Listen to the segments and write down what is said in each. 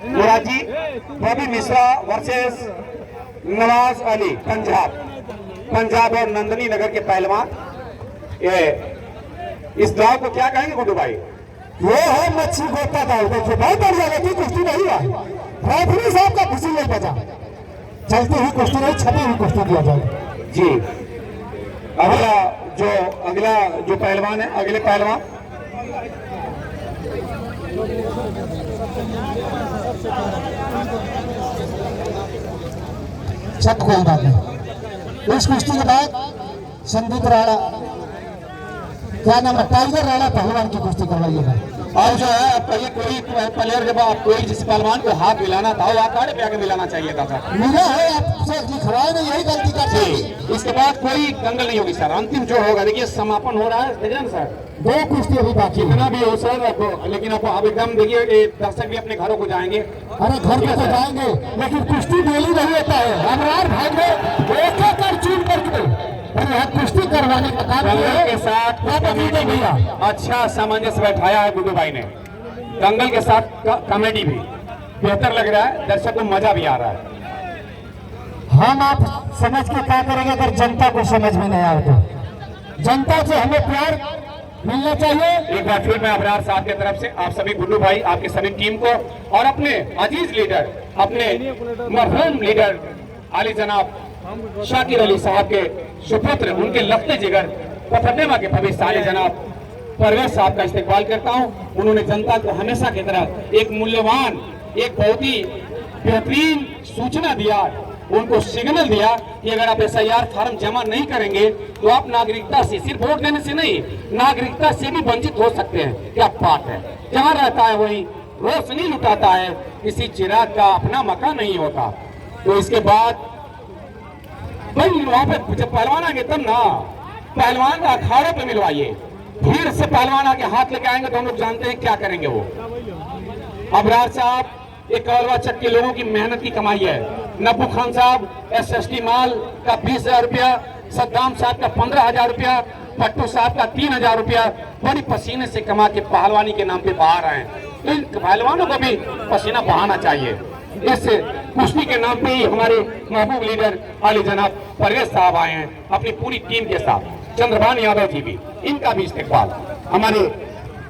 Murji Bobby Mishra versus Nawaz Ali Punjab और नंदनी नगर के पहलवान। ये इस दाव को क्या कहेंगे गुड्डू भाई? ये है मच्छी गोता दाव। देखिए बहुत बढ़िया लगी, कुश्ती नहीं हुआ, रेफरी साहब का खुशी नहीं बचा। चलती हुई कुश्ती नहीं, छपी हुई कुश्ती दिया जाए जी। अगला जो पहलवान है, अगले पहलवान सब कोई बात नहीं। इस कुश्ती के बाद संदीप राणा, क्या नाम है, टाइगर राणा पहलवान की कुश्ती करवाइएगा। और जो है पहले कोई प्लेयर जब आप कोई जिस पहलवान को हाथ मिलाना था वो अखाड़े पे आके मिलाना चाहिए था सर। मिला है आपसे लिखवाए नहीं, यही गलती करते हैं। इसके बाद कोई दंगल नहीं होगी सर। अंतिम जो होगा देखिए समापन हो रहा है, देखिए ना सर, 2 कुश्ती अभी बाकी है। कितना भी हो सर आपको, लेकिन आपको अब एकदम देखिए दर्शक भी अपने घरों को जाएंगे। अरे घर पे तो जाएंगे लेकिन कुश्ती डेली नहीं होता है। अमरार भाई ने एक कर चुन करके कुश्ती करवाने का काम दंगल के साथ कमेटी भैया अच्छा सामंजस्य बैठाया है गुड्डू भाई ने। दंगल के साथ कमेटी भी बेहतर लग रहा है, दर्शक को मजा भी आ रहा है। हम आप समझ के क्या करेंगे अगर जनता को समझ में नहीं आए तो? जनता से हमें प्यार मिलना चाहिए। एक बार फिर मैं अबरार साहब की तरफ से आप सभी गुड्डू भाई, आपकी सभी टीम को और अपने अजीज लीडर, अपने मरहूम लीडर आली जनाब शाकिर अली साहब के सुपुत्र, उनके लफ्ते जिगर पथरनेमा के भविष्य आली जनाब परवेज साहब का इस्तेकबाल करता हूं। उन्होंने जनता को हमेशा की तरह एक मूल्यवान, एक बहुत ही बेहतरीन सूचना दिया, उनको सिग्नल दिया कि अगर आप SIR फॉर्म जमा नहीं करेंगे तो आप नागरिकता से, सिर्फ वोट देने से नहीं, नागरिकता से भी वंचित हो सकते हैं। क्या बात है, जहाँ रहता है वही रोशनी लुटाता है, किसी चिराग का अपना मकान नहीं होता। तो इसके बाद भाई वहां पे जब पहलवान आएंगे तब ना, पहलवान का अखाड़े पे मिलवाइए। भीड़ से पहलवान आके हाथ लेके आएंगे तो हम लोग जानते हैं क्या करेंगे वो। अबरार साहब एक कलवा चक के लोगों की मेहनत की कमाई है। नब्बू खान साहब SST माल का 20,000 रुपया, सद्दाम साहब का 15,000 रुपया, पट्टू साहब का 3,000 रुपया बड़ी पसीने से कमा के पहलवानी के नाम पे बहा रहे हैं। तो इन पहलवानों को भी पसीना बहाना चाहिए। इस कुश्ती के नाम पे ही हमारे महबूब लीडर आली जनाब परवेज साहब आए हैं अपनी पूरी टीम के साथ, चंद्रभान यादव जी भी, इनका भी इस्तेकबाल। हमारे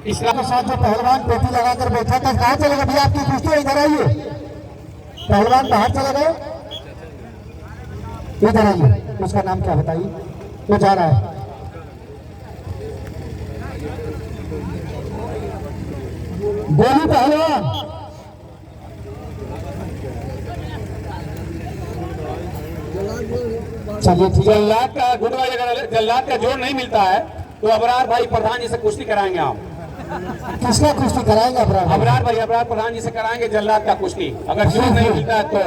इस्लाम के साथ जो पहलवान टोपी लगाकर बैठा था, कहाँ चले गए भैया? आपकी कुश्ती इधर आइए, पहलवान बाहर चले गए, इधर आइए। उसका नाम क्या बताइए? वो जा रहा है। गोलू पहलवान, चलिए ठीक है। जल्लाद का गुड भाई, अगर जल्लाद का जोर नहीं मिलता है तो अबरार भाई प्रधान जी से कुश्ती कराएंगे आप। किसका कुश्ती कराएंगे? अबरार भाई, अबरार प्रधान जी से कराएंगे जल्लाद का कुश्ती, अगर जोर नहीं मिलता है तो।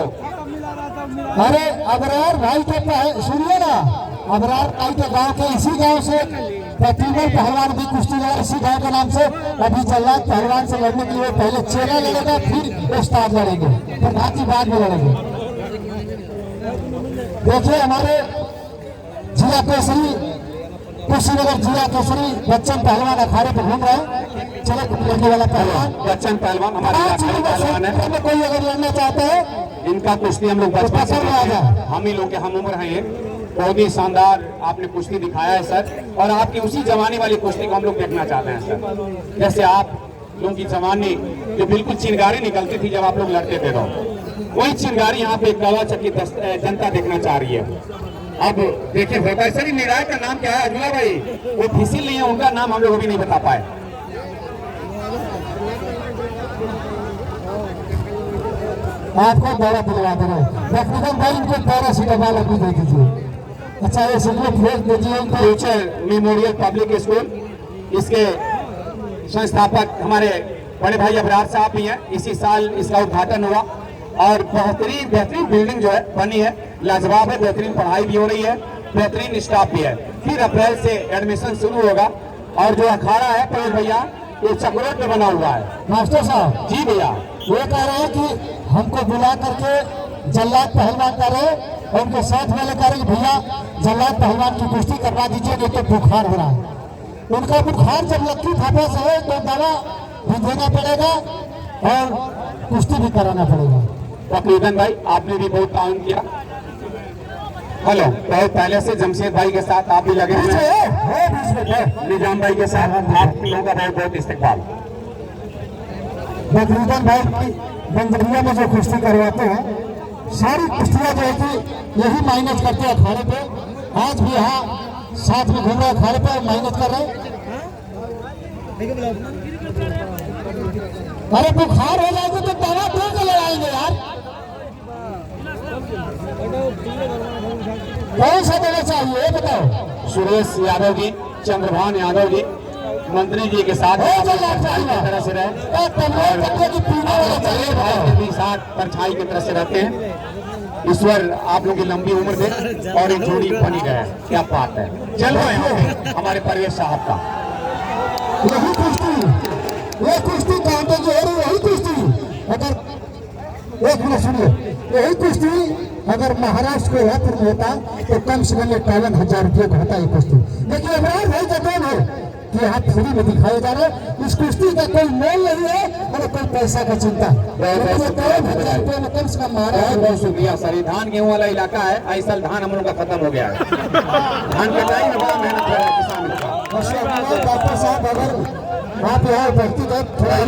अरे अबरार भाई के सुनिए ना, अबरार भाई के गांव के इसी गांव से प्रतिभा पहलवान भी कुश्ती लड़ा, इसी गांव के नाम से। अभी जल्लाद पहलवान से लड़ने के लिए पहले चेला लड़ेगा, फिर उस्ताद लड़ेंगे, फिर बाकी बाद में लड़ेंगे। देखिए हमारे जिला केसरी, कुशीनगर जिला केसरी बच्चन पहलवान अखाड़े पर घूम रहे हैं। चलो लड़ने वाला पहलवान बच्चन पहलवान हमारे पहलवान है। कोई अगर लड़ना चाहते हैं इनका कुश्ती हम लोग बचपन से हम ही लोग के हम उम्र हैं। ये बहुत ही शानदार आपने कुश्ती दिखाया है सर, और आपकी उसी जवानी वाली कुश्ती को हम लोग देखना चाहते हैं सर। जैसे आप लोगों की जवानी जो बिल्कुल चिंगारी निकलती थी जब आप लोग लड़ते थे, तो वही चिंगारी यहाँ पे कलवा चक की जनता देखना चाह रही है। अब देखिए होता है सर, निर्णायक का नाम क्या है अजूला भाई? वो फिसिल नहीं है, उनका नाम हम लोग अभी नहीं बता पाए। आपको दौरा दिलवा दे रहे हैं भाई, इनको पैरासीटामॉल अभी दे दीजिए। अच्छा ये सिगरेट भेज दीजिए। फ्यूचर मेमोरियल पब्लिक स्कूल, इसके संस्थापक हमारे बड़े भाई अबरार साहब भी हैं। इसी साल इसका उद्घाटन हुआ और बेहतरीन बिल्डिंग जो है बनी है, लाजवाब है, बेहतरीन पढ़ाई भी हो रही है, बेहतरीन स्टाफ भी है। फिर अप्रैल से एडमिशन शुरू होगा। और जो अखाड़ा है परवेज भैया, ये चक्रोट में बना हुआ है। मास्टर साहब जी भैया, वो कह रहे हैं कि हमको बुला करके जल्लाद पहलवान कर रहे, और उनके साथ वाले कह रहे भैया जल्लाद पहलवान की कुश्ती करवा दीजिए, नहीं तो बुखार हो रहा है। उनका बुखार जब लक्की फाफा से है तो दवा भी देना पड़ेगा। और कुश्ती भी कराना पड़ेगा। तकरीबन भाई आपने भी बहुत ताउन किया। हेलो, बहुत पहले से जमशेद भाई के साथ आप भी लगे हुए हैं, निजाम भाई के साथ आप लोगों का बहुत बहुत इस्तेकबाल। तकरीबन भाई बंजरिया में जो कुश्ती करवाते हैं सारी कुश्तियाँ जो है कि यही मेहनत करते हैं अखाड़े पे। आज भी यहाँ साथ में घूम रहे अखाड़े पे मेहनत कर रहे। अरे बुखार हो जाएगा तो दवा दे के लगाएंगे यार। कौन सा दवा चाहिए ये बताओ। सुरेश यादव जी, चंद्रभान यादव जी मंत्री जी के साथ तरह से रहे भी साथ परछाई की तरह से रहते हैं। ईश्वर आप लोगों की लंबी उम्र दे और एक जोड़ी बनी रहे। क्या बात है। चलो यहाँ हमारे परवेश साहब का यही कुश्ती, ये कुश्ती कांटे जो है वही कुश्ती अगर एक मिनट सुनिए, यही कुश्ती अगर महाराष्ट्र के रात्र में होता तो कम से कम 51,000 रुपये का होता है कुश्ती। लेकिन अमरार भाई का कौन है कि आप फ्री में दिखाए जा रहे। इस कुश्ती का कोई मोल नहीं है और कोई पैसा का चिंता। 51,000 रुपये में कम से कम महाराष्ट्र। बहुत शुक्रिया सर। धान गेहूं वाला इलाका है, ऐसा धान हम लोग का खत्म हो गया है। धान कटाई में बड़ा मेहनत कर रहा है किसान लोग। डॉक्टर साहब अगर आप यहाँ व्यक्तिगत धान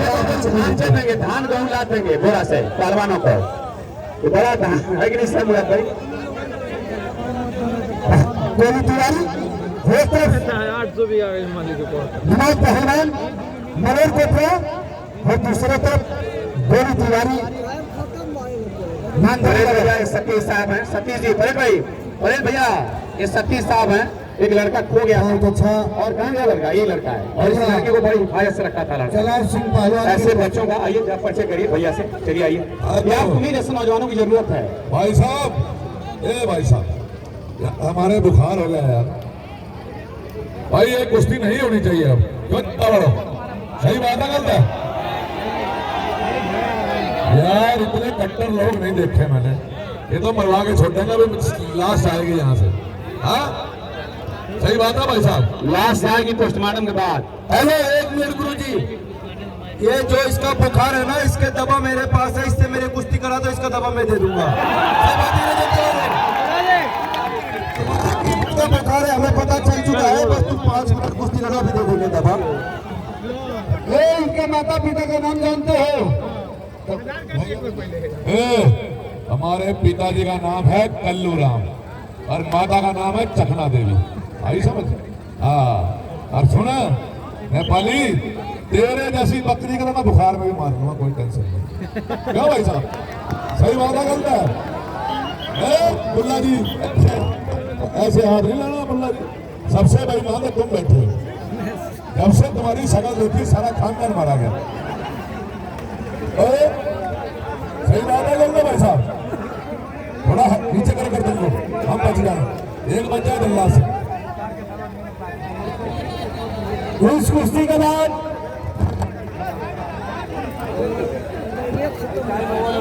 देंगे, धान गेहूं ला देंगे बोरा से पहलवानों को। तो बड़ा धान है कि नहीं सर मुराद भाई। गोली तिवारी एक तरफ 800 भी आ गए मालिक को। विनोद पहलवान मनोज कोटरा और दूसरे तरफ गोली तिवारी भैया सतीश साहब हैं। सतीश जी, परेश भैया ये सतीश साहब हैं। एक लड़का खो गया था। अच्छा और कहाँ गया लड़का? ये लड़का है और इस लड़के को बड़ी हिफाजत से रखा था लड़का। जलाल सिंह पहलवान ऐसे बच्चों का आइए जब परिचय करिए भैया से। चलिए आइए। क्या उम्मीद ऐसे नौजवानों की जरूरत है? भाई साहब, ए भाई साहब हमारे बुखार हो गया यार। भाई ये कुश्ती नहीं होनी चाहिए अब। क्यों सही बात है गलत है यार। इतने कट्टर लोग नहीं देखे मैंने। ये तो मरवा के छोड़ देंगे, अभी लास्ट आएगी यहाँ से। हाँ सही बात है भाई साहब। लास्ट आएगी पोस्टमार्टम के बाद। हेलो एक मिनट गुरु जी, ये जो इसका बुखार है ना, इसके दवा मेरे पास है। इससे मेरे कुश्ती करा तो इसका दवा मैं दे दूंगा। इसका बुखार है हमें पता चल चुका है। बस तुम 5 मिनट कुश्ती लगा भी दे देंगे दवा। ये इनके माता पिता का नाम जानते हो? हमारे पिताजी का नाम है कल्लू राम और माता का नाम है चखना देवी। आई समझ? हाँ। और सुना नेपाली, तेरे जैसी बकरी का मैं बुखार में भी मार लूंगा, कोई टेंशन नहीं। क्यों भाई साहब? सही बात है गलत है? बुल्ला जी ऐसे हाथ नहीं लाना। बुल्ला जी सबसे बड़ी बात है तुम बैठे हो। जब से तुम्हारी शक्ल देखी सारा खानदान मारा गया। सही बात है गलत है भाई साहब? थोड़ा नीचे कर देंगे हम बच जाए। एक बच जाए दल्ला से। इस कुश्ती के बाद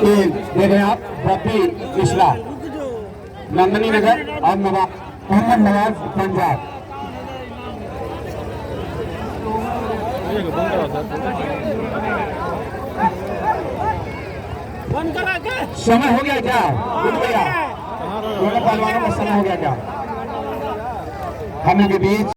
देख रहे हैं आप बप्पी मिश्रा नंदनी नगर और मोहम्मद नवाज पंजाब। समय हो गया क्या? दोनों पहलवानों का समय हो गया क्या? हम लोग के बीच